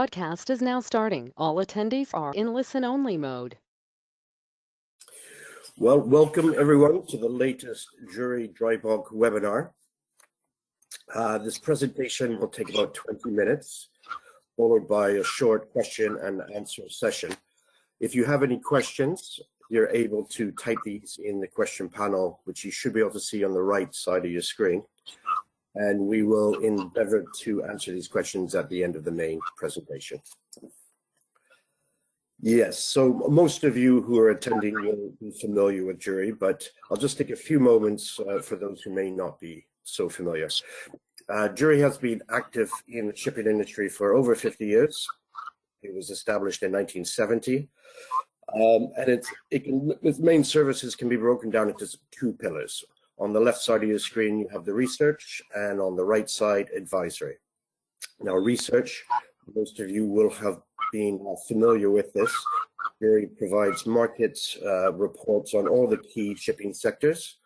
Podcast is now starting. All attendees are in listen-only mode. Well, welcome everyone to the latest Drewry dry bulk webinar. This presentation will take about 20 minutes, followed by a short question and answer session. If you have any questions, you're able to type these in the question panel, which you should be able to see on the right side of your screen. And we will endeavor to answer these questions at the end of the main presentation. Yes, so most of you who are attending will be familiar with Drewry, but I'll just take a few moments for those who may not be so familiar. Drewry has been active in the shipping industry for over 50 years. It was established in 1970, and its main services can be broken down into two pillars. On the left side of your screen, you have the research, and on the right side, advisory. Now, research, most of you will have been familiar with this. Drewry provides market reports on all the key shipping sectors,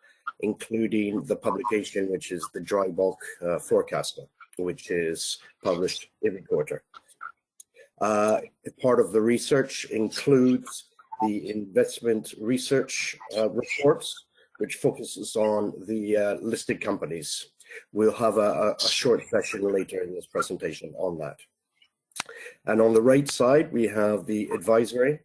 including the publication, which is the Dry Bulk Forecaster, which is published every quarter. Part of the research includes the investment research reports, which focuses on the listed companies. We'll have a short session later in this presentation on that. And on the right side, we have the advisory.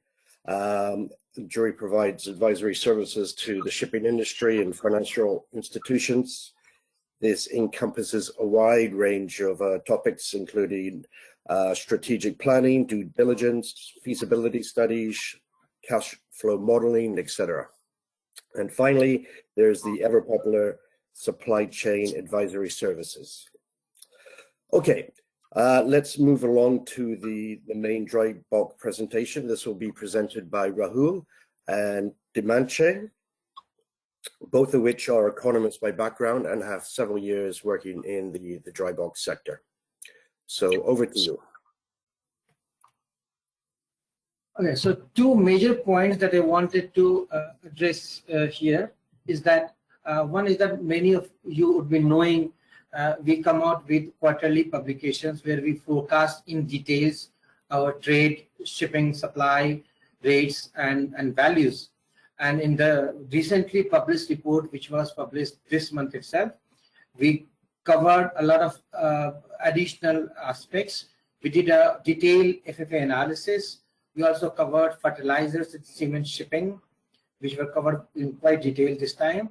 Drewry provides advisory services to the shipping industry and financial institutions. This encompasses a wide range of topics, including strategic planning, due diligence, feasibility studies, cash flow modeling, etc. And finally, there's the ever popular supply chain advisory services. Okay, let's move along to the main dry bulk presentation. This will be presented by Rahul and Deepanshi, both of which are economists by background and have several years working in the dry bulk sector. So over to you. Okay, so two major points that I wanted to address here is that one is that many of you would be knowing we come out with quarterly publications where we forecast in details our trade, shipping, supply, rates, and values. And in the recently published report, which was published this month itself, we covered a lot of additional aspects. We did a detailed FFA analysis. We also covered fertilizers and cement shipping, which were covered in quite detail this time.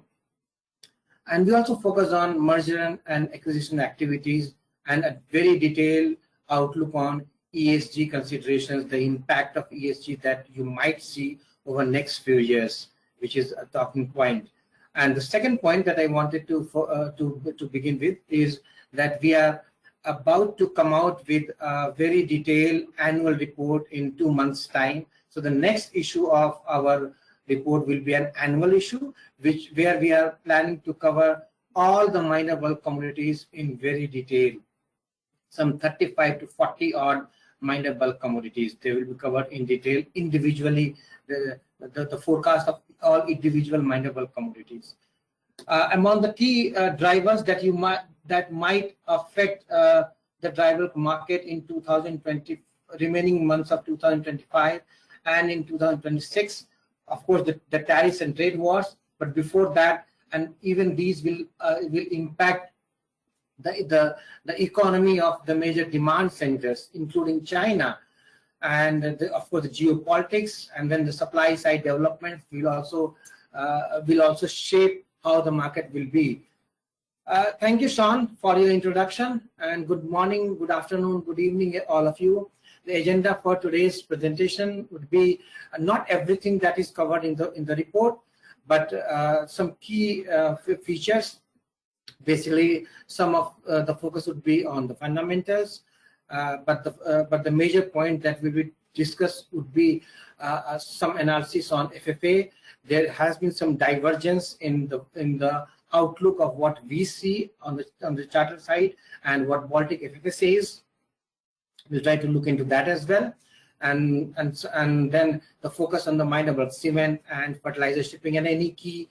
And we also focus on merger and acquisition activities and a very detailed outlook on ESG considerations, the impact of ESG that you might see over the next few years, which is a talking point. And the second point that I wanted to begin with is that we are about to come out with a very detailed annual report in 2 months' time. So the next issue of our report will be an annual issue, where we are planning to cover all the minor bulk commodities in very detail. Some 35 to 40 odd minor bulk commodities. They will be covered in detail individually, the forecast of all individual minor bulk commodities. Among the key drivers that might affect the dry bulk market in 2020, remaining months of 2025 and in 2026, of course, the tariffs and trade wars. But before that, and even these will impact the economy of the major demand centers, including China, and of course the geopolitics, and then the supply side development will also shape how the market will be. Thank you, Sharan, for your introduction, and good morning, good afternoon, good evening, all of you. The agenda for today's presentation would be not everything that is covered in the report, but some key features. Basically, some of the focus would be on the fundamentals, but the major point that we will discuss would be some analysis on FFA. There has been some divergence in the outlook of what we see on the charter side and what Baltic FFA says. We'll try to look into that as well, and then the focus on the minor bulk cement and fertilizer shipping and any key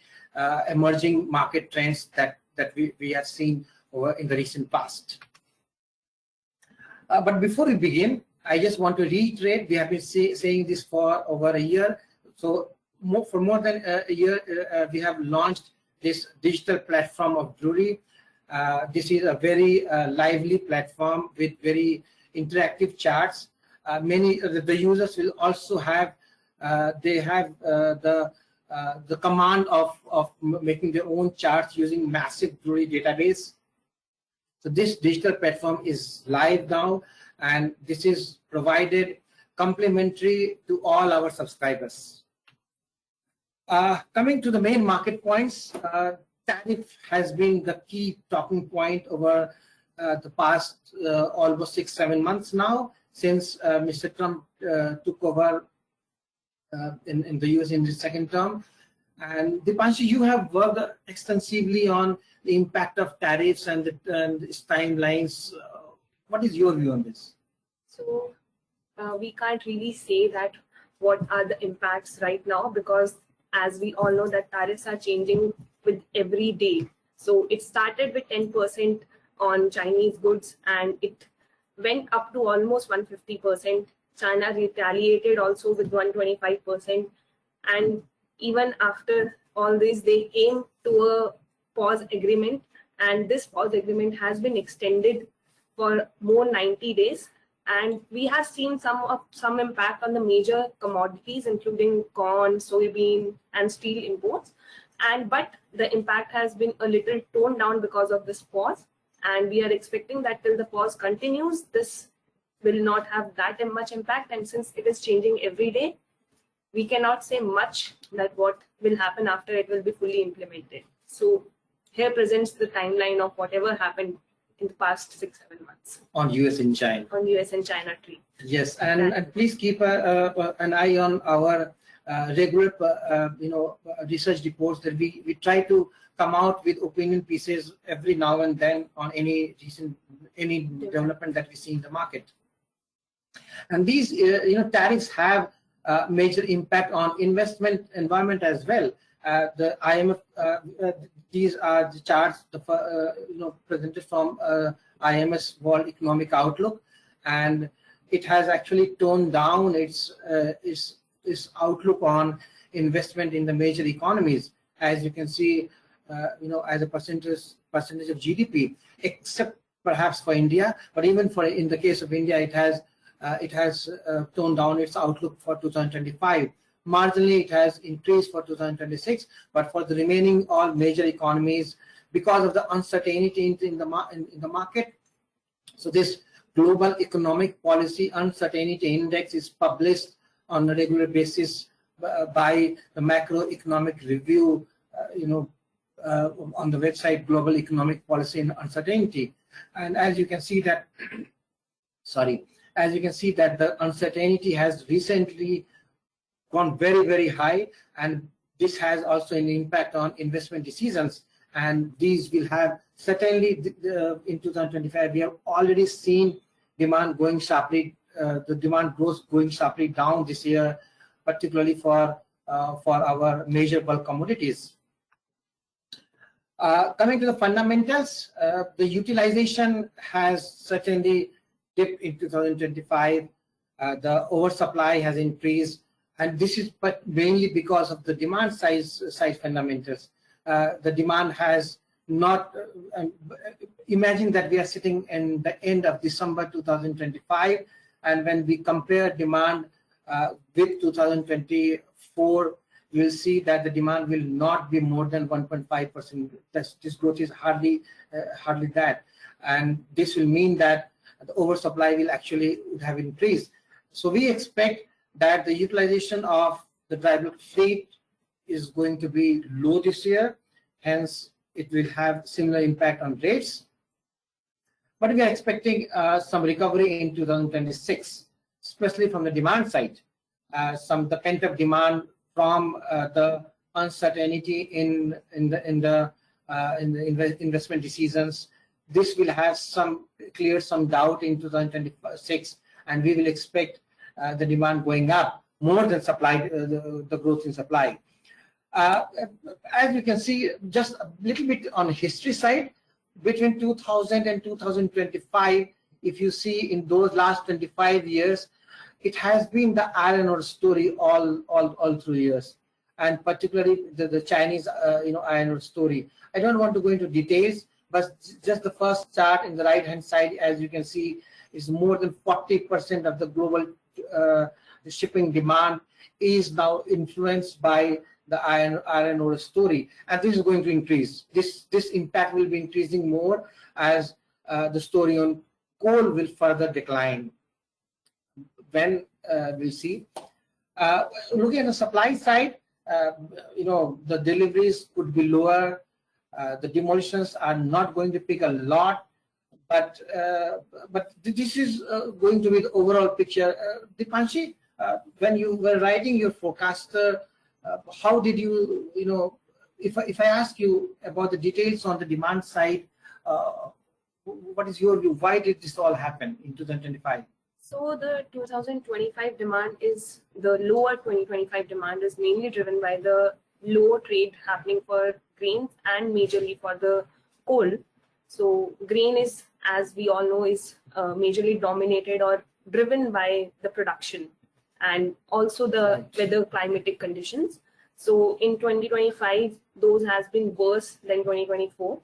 emerging market trends that we have seen over in the recent past. But before we begin, I just want to reiterate, we have been saying this for over a year. So for more than a year, we have launched this digital platform of Drewry. This is a very lively platform with very interactive charts. Many of the users will also have the command of making their own charts using massive Drewry database. So this digital platform is live now, and this is provided complimentary to all our subscribers. Coming to the main market points, tariff has been the key talking point over the past almost 6-7 months now, since Mr. Trump took over in the US in his second term. And Deepanshi, you have worked extensively on the impact of tariffs and its timelines. What is your view on this? So we can't really say that what are the impacts right now, because as we all know that tariffs are changing with every day. So it started with 10% on Chinese goods and it went up to almost 150%. China retaliated also with 125%. And even after all this, they came to a pause agreement, and this pause agreement has been extended for more 90 days. And we have seen some impact on the major commodities, including corn, soybean, and steel imports. But the impact has been a little toned down because of this pause. And we are expecting that till the pause continues, this will not have that much impact. And since it is changing every day, we cannot say much that what will happen after it will be fully implemented. So here presents the timeline of whatever happened in the past 6-7 months on US and China. On US and China trade. Yes, and please keep an eye on our regular, research reports that we try to come out with opinion pieces every now and then on any development that we see in the market. And these, tariffs have major impact on investment environment as well. The IMF, these are the charts, presented from IMF's World Economic Outlook, and it has actually toned down its outlook on investment in the major economies, as you can see, as a percentage of GDP, except perhaps for India. But even in the case of India, it has toned down its outlook for 2025. Marginally, it has increased for 2026, but for the remaining all major economies, because of the uncertainty in the market. So this Global Economic Policy Uncertainty Index is published on a regular basis by the Macroeconomic Review, on the website Global Economic Policy and Uncertainty. And as you can see that, the uncertainty has recently gone very, very high, and this has also an impact on investment decisions. And these will have certainly in 2025. We have already seen demand going sharply, the demand growth going sharply down this year, particularly for our major bulk commodities. Coming to the fundamentals, the utilization has certainly dipped in 2025. The oversupply has increased, and this is mainly because of the demand side fundamentals. The demand has not, imagine that we are sitting in the end of December 2025, and when we compare demand with 2024, you will see that the demand will not be more than 1.5%. This growth is hardly that, and this will mean that the oversupply would have increased. So we expect that the utilization of the dry bulk fleet is going to be low this year, hence it will have similar impact on rates. But we are expecting some recovery in 2026, especially from the demand side. The pent-up demand from the uncertainty in the investment decisions. This will have clear some doubt in 2026, and we will expect the demand going up more than supply, the growth in supply. As you can see, just a little bit on history side, between 2000 and 2025, if you see in those last 25 years, it has been the iron ore story all through years, and particularly the Chinese iron ore story. I don't want to go into details, but just the first chart in the right hand side, as you can see, is more than 40% of the global shipping demand is now influenced by the iron ore story, and this is going to increase. This impact will be increasing more as the story on coal will further decline. When we'll see. Looking at the supply side, the deliveries could be lower. The demolitions are not going to pick a lot, but this is going to be the overall picture. Deepanshi, when you were writing your forecaster, how did you, if I ask you about the details on the demand side, what is your view? Why did this all happen in 2025? So the 2025 demand is, the lower 2025 demand is mainly driven by the lower trade happening for grains and majorly for the coal. So grain is, as we all know, is majorly dominated or driven by the production and also the weather climatic conditions. So in 2025, those has been worse than 2024.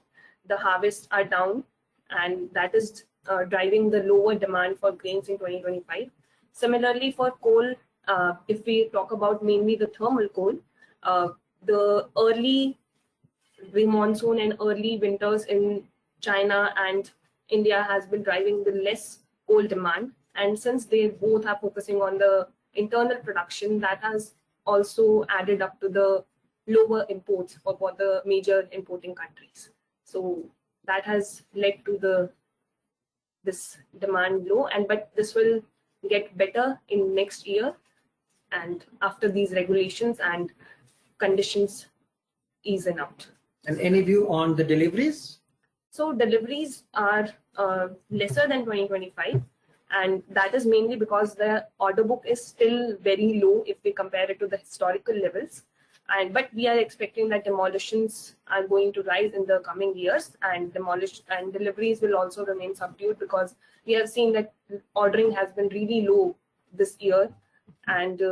The harvests are down, and that is driving the lower demand for grains in 2025. Similarly, for coal, if we talk about mainly the thermal coal, the early monsoon and early winters in China and India has been driving the less coal demand. And since they both are focusing on the internal production, that has also added up to the lower imports for the major importing countries. So that has led to this demand low, but this will get better in next year and after these regulations and conditions easen out. And any view on the deliveries? So deliveries are lesser than 2025, and that is mainly because the order book is still very low if we compare it to the historical levels. But we are expecting that demolitions are going to rise in the coming years, and deliveries will also remain subdued because we have seen that ordering has been really low this year. And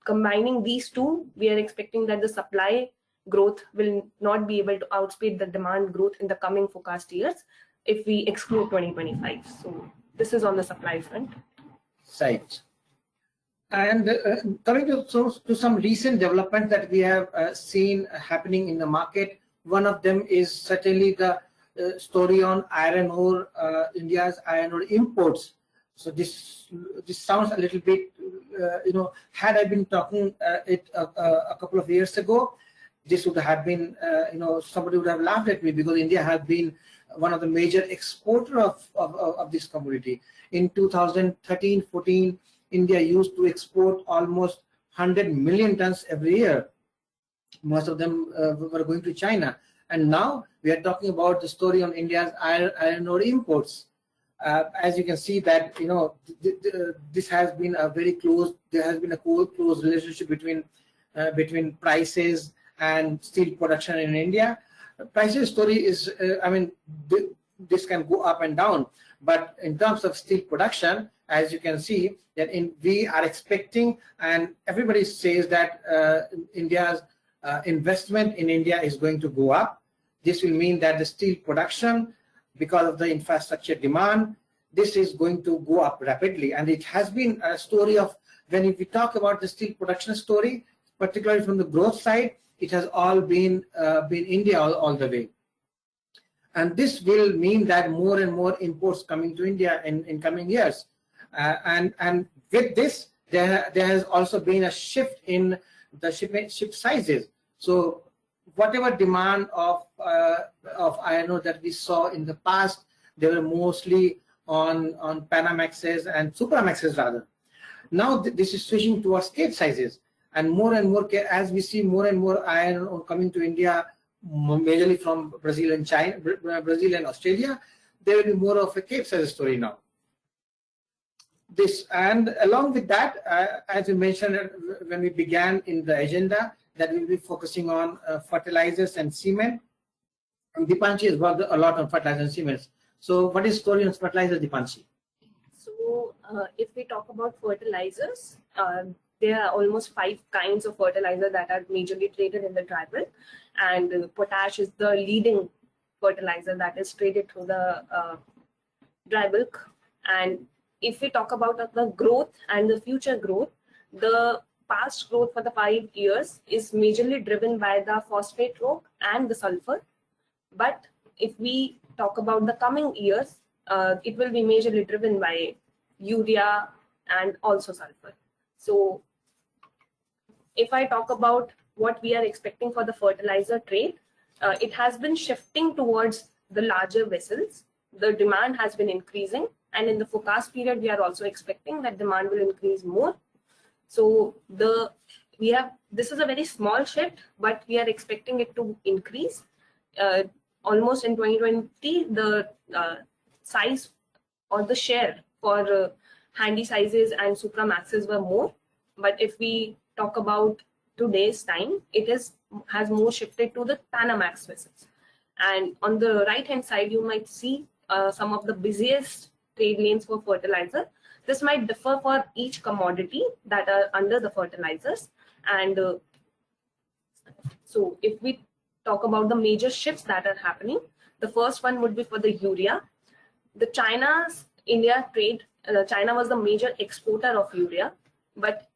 combining these two, we are expecting that the supply growth will not be able to outspeed the demand growth in the coming forecast years if we exclude 2025. So this is on the supply front. Right. And coming to some recent developments that we have seen happening in the market, one of them is certainly the story on iron ore, India's iron ore imports. So this sounds a little bit, had I been talking it a couple of years ago, this would have been, somebody would have laughed at me because India has been one of the major exporter of this commodity. In 2013-14, India used to export almost 100 million tons every year. Most of them were going to China. And now we are talking about the story on India's iron ore imports. As you can see that, this has been a very close, there has been a close relationship between prices and steel production in India. Prices story is, this can go up and down. But in terms of steel production, as you can see, that we are expecting, and everybody says that India's investment in India is going to go up. This will mean that the steel production, because of the infrastructure demand, this is going to go up rapidly. And it has been a story of, when we talk about the steel production story, particularly from the growth side, it has all been India all the way. And this will mean that more and more imports coming to India in coming years. And with this, there has also been a shift in the ship sizes. So whatever demand of iron ore that we saw in the past, they were mostly on Panamaxes and Supramaxes rather. Now this is switching towards Cape sizes, and more, as we see more and more iron ore coming to India, majorly from Brazil and China, Brazil and Australia, there will be more of a Cape size story now. This, and along with that, as we mentioned when we began in the agenda, that we'll be focusing on fertilizers and cement. And Deepanshi has worked a lot on fertilizers and cements. So what is story on fertilizer, Deepanshi? So if we talk about fertilizers, there are almost 5 kinds of fertilizer that are majorly traded in the dry bulk, and potash is the leading fertilizer that is traded through the dry bulk. And if we talk about the growth and the future growth, the past growth for the 5 years is majorly driven by the phosphate rock and the sulfur. But if we talk about the coming years, it will be majorly driven by urea and also sulfur. So if I talk about what we are expecting for the fertilizer trade, it has been shifting towards the larger vessels. The demand has been increasing, and in the forecast period, we are also expecting that demand will increase more. So this is a very small shift, but we are expecting it to increase. Almost in 2020, the size or the share for handy sizes and supramaxes were more. But if we talk about today's time, it has more shifted to the Panamax vessels. And on the right hand side, you might see some of the busiest trade lanes for fertilizer. This might differ for each commodity that are under the fertilizers. And so if we talk about the major shifts that are happening, the first one would be for the urea. The China's-India trade, China was the major exporter of urea, but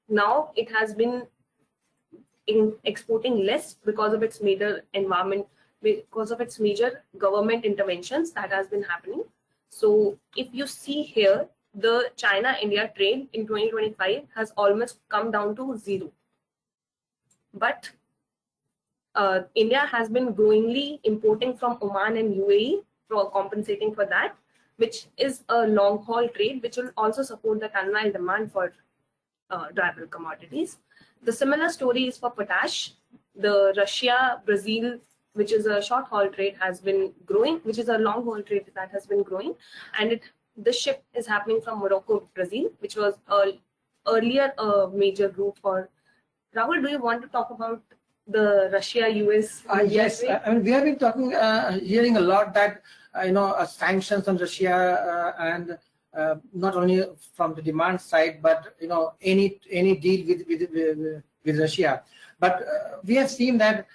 now it has been exporting less because of its major government interventions that has been happening. So if you see here, the China-India trade in 2025 has almost come down to 0. But India has been growingly importing from Oman and UAE for compensating for that, which is a long haul trade, which will also support the ton-mile demand for dry bulk commodities. The similar story is for potash. The Russia-Brazil, which is a short haul trade, has been growing, which is a long haul trade that has been growing. And the shift is happening from Morocco, Brazil, which was earlier a major route for. Rahul, do you want to talk about the Russia-US? Yes, I mean, we have been talking, hearing a lot that sanctions on Russia and not only from the demand side, but any deal with Russia. But we have seen that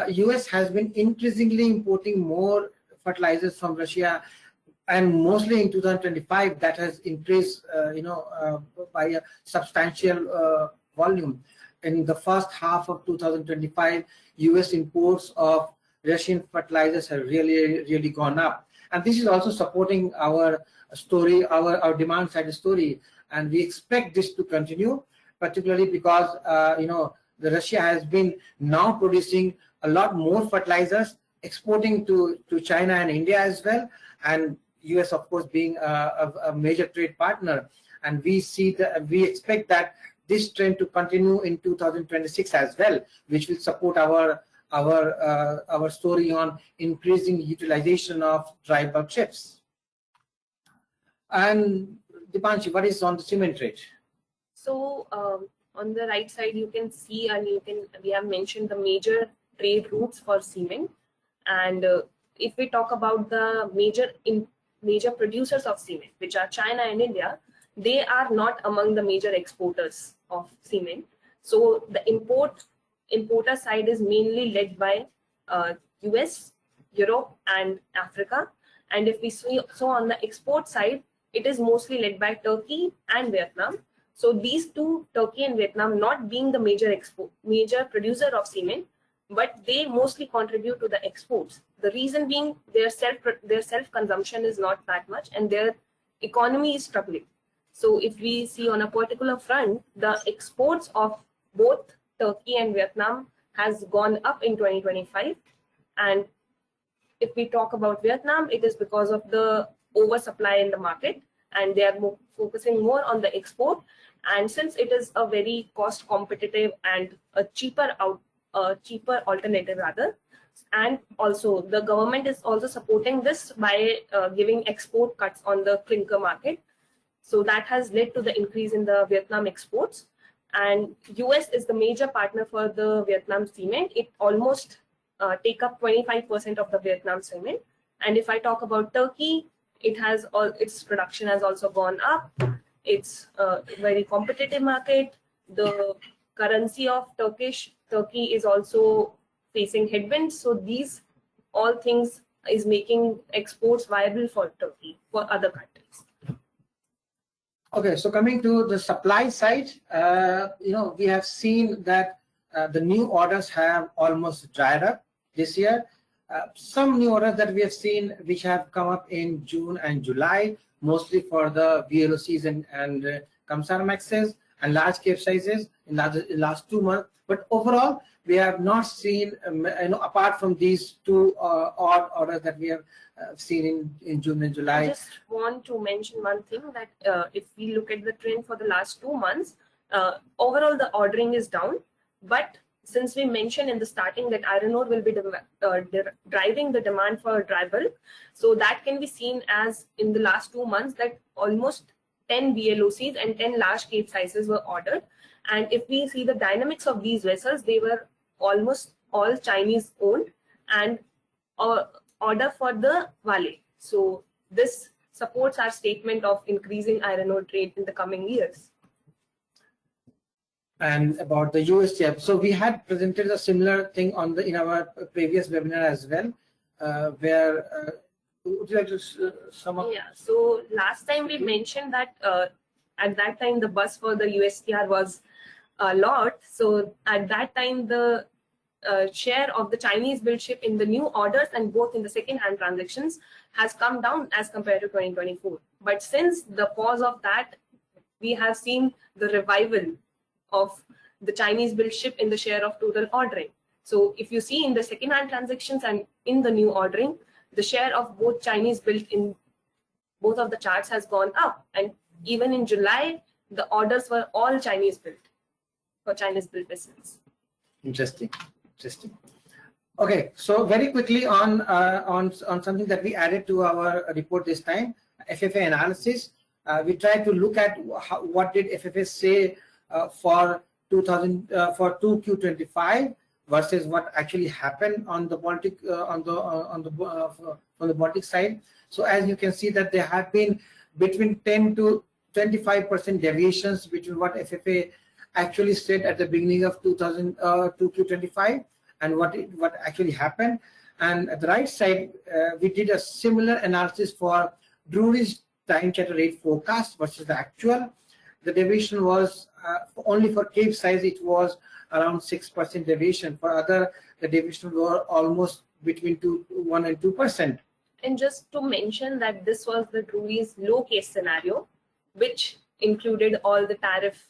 US has been increasingly importing more fertilizers from Russia, and mostly in 2025 that has increased by a substantial volume. In the first half of 2025, US imports of Russian fertilizers have really gone up, and this is also supporting our story, our demand side story, and we expect this to continue, particularly because the Russia has been now producing a lot more fertilizers, exporting to China and India as well, and US of course being a major trade partner, and we expect that this trend to continue in 2026 as well, which will support our story on increasing utilization of dry bulk ships. And Deepanshi, what is on the cement trade? So on the right side, you can see, and we have mentioned the major trade routes for cement. And if we talk about the major producers of cement, which are China and India, they are not among the major exporters of cement. So the importer side is mainly led by US, Europe, and Africa. And if we see so on the export side, it is mostly led by Turkey and Vietnam. So these two, Turkey and Vietnam, not being the major producer of cement, but they mostly contribute to the exports. The reason being their self-consumption is not that much, and their economy is struggling. So if we see on a particular front, the exports of both Turkey and Vietnam has gone up in 2025. And if we talk about Vietnam, it is because of the oversupply in the market, and they are focusing more on the export. And since it is a very cost competitive and a cheaper alternative rather, and also the government is also supporting this by giving export cuts on the clinker market. So that has led to the increase in the Vietnam exports. And US is the major partner for the Vietnam cement. It almost take up 25% of the Vietnam cement. And if I talk about Turkey, its production has also gone up. It's a very competitive market. The currency of Turkey is also facing headwinds. So these all things is making exports viable for Turkey, for other countries. Okay, so coming to the supply side, we have seen that the new orders have almost dried up this year. Some new orders that we have seen which have come up in June and July, mostly for the VLOCs and Kamsarmaxes and large capesizes in the last 2 months. But overall, we have not seen, apart from these two odd orders that we have seen in June and July. I just want to mention one thing, that if we look at the trend for the last 2 months, overall the ordering is down. But since we mentioned in the starting that iron ore will be driving the demand for dry bulk, so that can be seen as in the last 2 months that almost 10 VLOCs and 10 large cape sizes were ordered. And if we see the dynamics of these vessels, they were almost all Chinese owned and order for the Vale. So this supports our statement of increasing iron ore trade in the coming years. And about the USTF, so we had presented a similar thing in our previous webinar as well, where would you like to sum up? Yeah, so last time we mentioned that at that time the bus for the USTR was a lot. So at that time the share of the Chinese built ship in the new orders and both in the second-hand transactions has come down as compared to 2024. But since the pause of that, we have seen the revival of the Chinese built ship in the share of total ordering. So if you see in the second-hand transactions and in the new ordering, the share of both Chinese built in both of the charts has gone up. And even in July, the orders were all Chinese built for Chinese built vessels. Interesting. Okay, so very quickly on something that we added to our report this time, FFA analysis. We tried to look at what did FFA say for 2Q25 versus what actually happened on the Baltic on the Baltic side. So as you can see that there have been between 10 to 25% deviations between what FFA actually said at the beginning of 2Q25 and what actually happened. And at the right side, we did a similar analysis for Drewry's time charter rate forecast versus the actual. The deviation was only for cape size, it was around 6% deviation. For other, the deviation were almost between 1 and 2%. And just to mention that this was the Drewry's low case scenario, which included all the tariff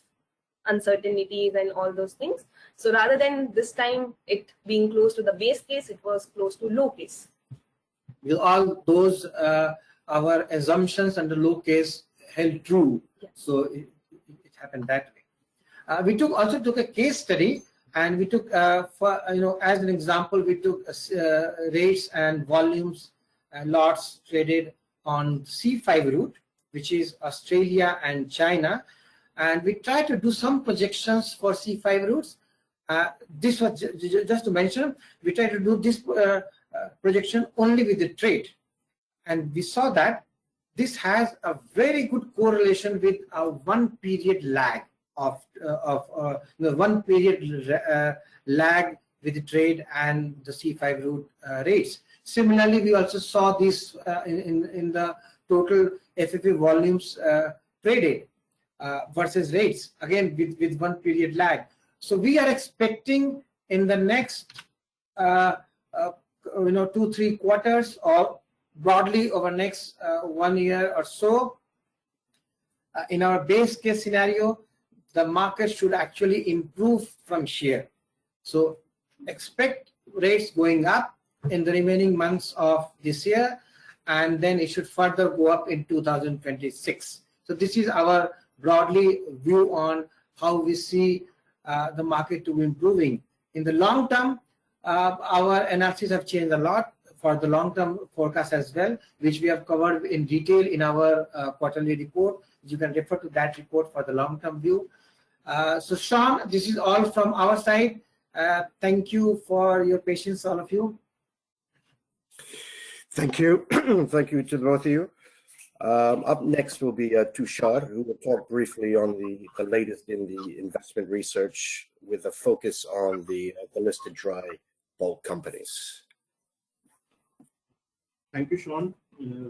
uncertainties and all those things. So rather than this time it being close to the base case, it was close to low case. Will all those our assumptions and the low case held true? Yes. So it happened that way. We also took a case study, and we took as an example, we took rates and volumes lots traded on C5 route, which is Australia and China, and we tried to do some projections for C5 routes. This was just to mention, we tried to do this projection only with the trade, and we saw that this has a very good correlation with a 1 period lag of the 1 period lag with the trade and the C5 route rates. Similarly, we also saw this in the total FFA volumes traded versus rates, again with 1 period lag. So we are expecting in the next 2-3 quarters, or broadly over next 1 year or so, in our base case scenario, the market should actually improve from here. So expect rates going up in the remaining months of this year, and then it should further go up in 2026. So this is our broadly view on how we see the market to be improving. In the long term, our analysis have changed a lot for the long-term forecast as well, which we have covered in detail in our quarterly report. You can refer to that report for the long-term view. So Sean, this is all from our side. Thank you for your patience, all of you. Thank you. Thank you to both of you. Up next will be Tushar, who will talk briefly on the latest in the investment research with a focus on the listed dry bulk companies. Thank you, Sean.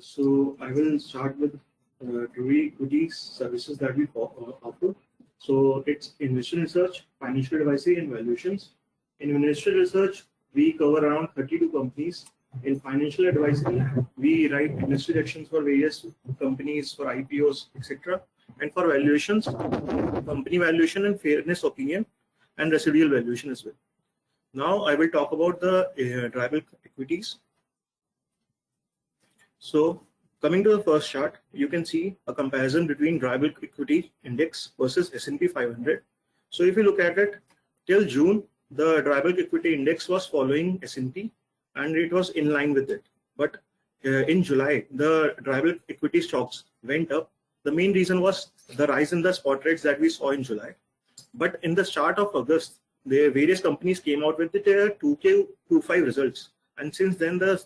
So I will start with Drewry equities services that we offer. So it's investor research, financial advisory, and valuations. In investor research, we cover around 32 companies. In financial advisory, we write industry directions for various companies, for IPOs, etc. And for valuations, company valuation and fairness opinion, and residual valuation as well. Now I will talk about the dry bulk equities. So coming to the first chart, you can see a comparison between dry bulk equity index versus S&P 500. So if you look at it, till June, the dry bulk equity index was following S&P and it was in line with it. But in July, the dry bulk equity stocks went up. The main reason was the rise in the spot rates that we saw in July. But in the start of August, the various companies came out with their 2Q25 results. And since then, the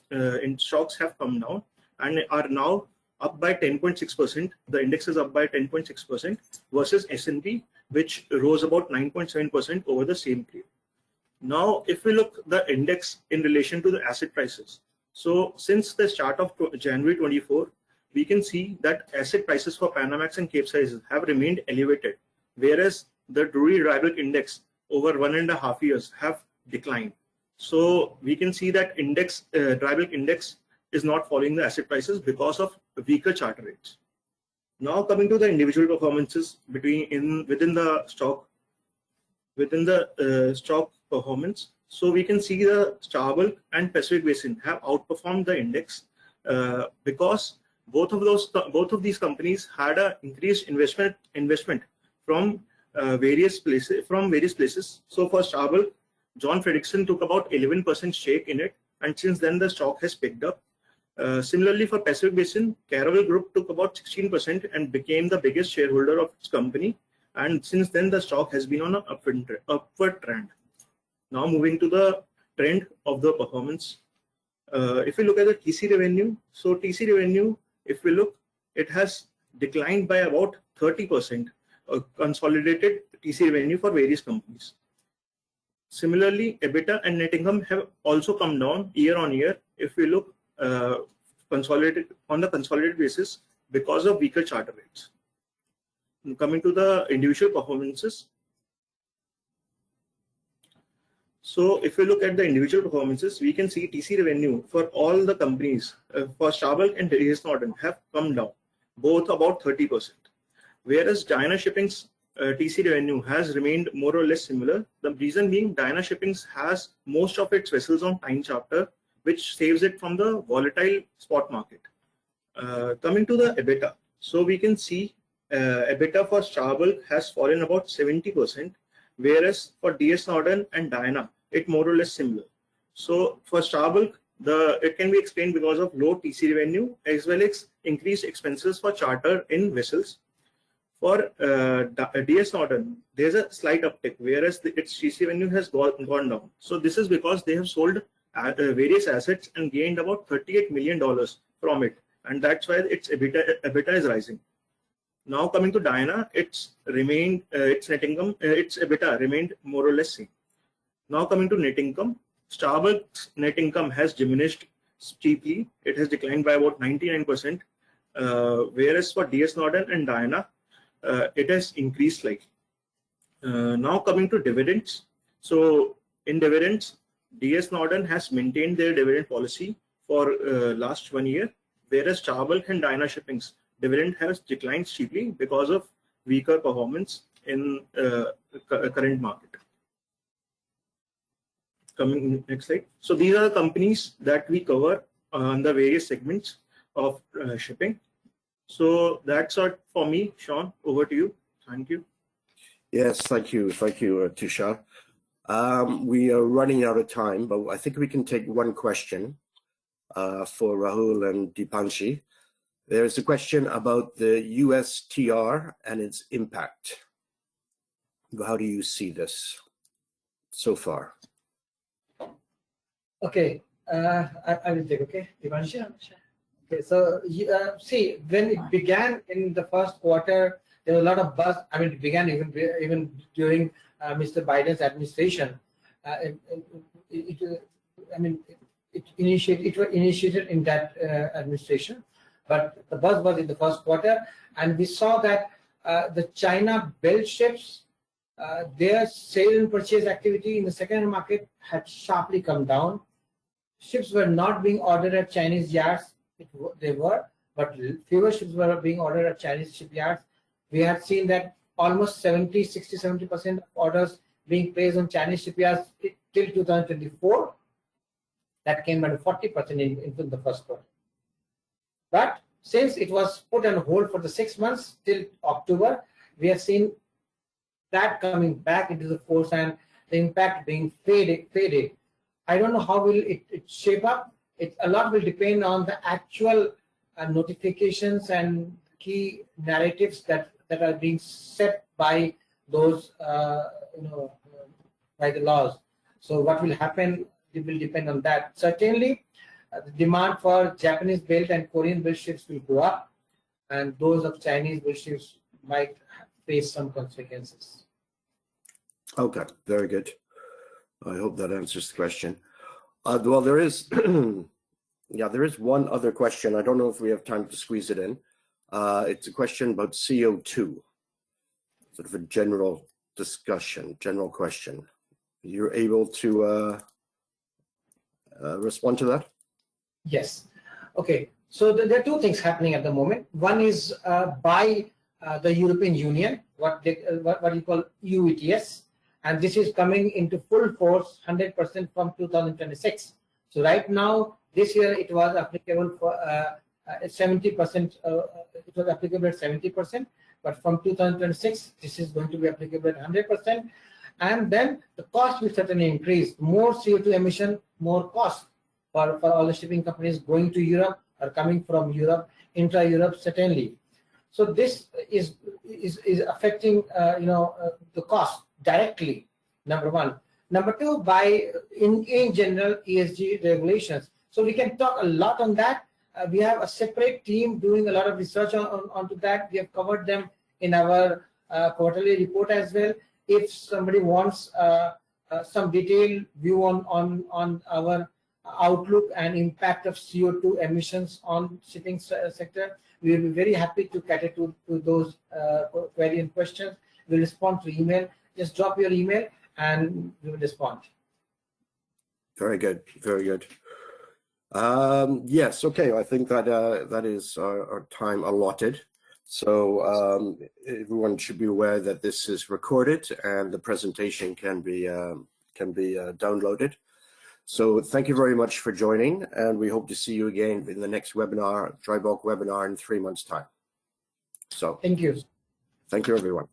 stocks have come down and are now up by 10.6%. The index is up by 10.6% versus S&P, which rose about 9.7% over the same period. Now, if we look the index in relation to the asset prices, so since the start of January 24, we can see that asset prices for Panamax and Capesize have remained elevated, whereas the Drewry dry bulk index over 1.5 years have declined. So we can see that dry bulk index is not following the asset prices because of weaker charter rates. Now coming to the individual performances within the stock performance. So we can see the Star Bulk and Pacific Basin have outperformed the index because both of these companies had an increased investment from various places. So for Star Bulk, John Fredrickson took about 11% stake in it, and since then the stock has picked up. Similarly, for Pacific Basin, Caravel Group took about 16% and became the biggest shareholder of its company. And since then, the stock has been on an upward trend. Now moving to the trend of the performance. If we look at the TC revenue, so TC revenue, if we look, it has declined by about 30%, consolidated TC revenue for various companies. Similarly, EBITDA and net income have also come down year on year. If we look on the consolidated basis because of weaker charter rates. Coming to the individual performances. So if we look at the individual performances, we can see TC revenue for all the companies for Star Bulk and DS Norton have come down, both about 30%. Whereas Diana Shipping's TC revenue has remained more or less similar. The reason being Diana Shipping has most of its vessels on time charter, which saves it from the volatile spot market. Coming to the EBITDA, so we can see EBITDA for Star Bulk has fallen about 70%, whereas for DS Norton and Diana, it more or less similar. So for Star Bulk, it can be explained because of low TC revenue as well as increased expenses for charter in vessels. For DS Norton, there's a slight uptick, whereas its TC revenue has gone down. So this is because they have sold various assets and gained about $38 million from it, and that's why its EBITDA is rising. Now coming to Diana, its net income, its EBITDA remained more or less same. Now coming to net income, Star Bulk's net income has diminished steeply. It has declined by about 99%, whereas for DS Norton and Diana, it has increased slightly. Now coming to dividends. So in dividends, DS Norton has maintained their dividend policy for last 1 year, whereas Star Bulk and Diana Shipping's dividend has declined steeply because of weaker performance in current market. Coming next slide. So these are the companies that we cover on the various segments of shipping. So that's it for me, Sean. Over to you. Thank you. Yes, thank you, Tushar. We are running out of time, but I think we can take one question for Rahul and Deepanshi. There's a question about the USTR and its impact. How do you see this so far? Okay, I will take. Okay, Deepanshi. Okay, so see, when it began in the first quarter, there was a lot of buzz. I mean, it began even during Mr. Biden's administration. It was initiated in that administration, but the buzz was in the first quarter, and we saw that the China built ships, their sale and purchase activity in the second market had sharply come down. Ships were not being ordered at Chinese yards. They were, but fewer ships were being ordered at Chinese shipyards. We had seen that almost 70% of orders being placed on Chinese shipyards till 2024. That came at 40% in the first quarter. But since it was put on hold for the 6 months till October, we have seen that coming back into the force and the impact being faded. I don't know how will it shape up. A lot will depend on the actual notifications and key narratives that are being set by those by the laws. So what will happen, it will depend on that. Certainly, the demand for Japanese built and Korean built ships will go up, and those of Chinese built ships might face some consequences. Okay, very good. I hope that answers the question. Well, there is, yeah, there is one other question. I don't know if we have time to squeeze it in. It's a question about CO2, sort of a general discussion, general question. You're able to respond to that? Yes. Okay. So there are two things happening at the moment. One is by the European Union, what you call EU ETS. And this is coming into full force 100% from 2026. So right now, this year it was applicable for 70%. It was applicable at 70%, but from 2026, this is going to be applicable at 100%. And then the cost will certainly increase. More CO2 emission, more cost for all the shipping companies going to Europe or coming from Europe, intra-Europe certainly. So this is affecting the cost directly, number one. Number two, by in general ESG regulations. So we can talk a lot on that. We have a separate team doing a lot of research onto that. We have covered them in our quarterly report as well. If somebody wants some detailed view on our outlook and impact of CO2 emissions on shipping sector, we will be very happy to cater to those query and questions. We'll respond to email. Just drop your email and we will respond. Very good. Very good. Yes. Okay. I think that that is our time allotted. So everyone should be aware that this is recorded and the presentation can be downloaded. So thank you very much for joining, and we hope to see you again in the next webinar, dry bulk webinar in 3 months' time. So thank you. Thank you, everyone.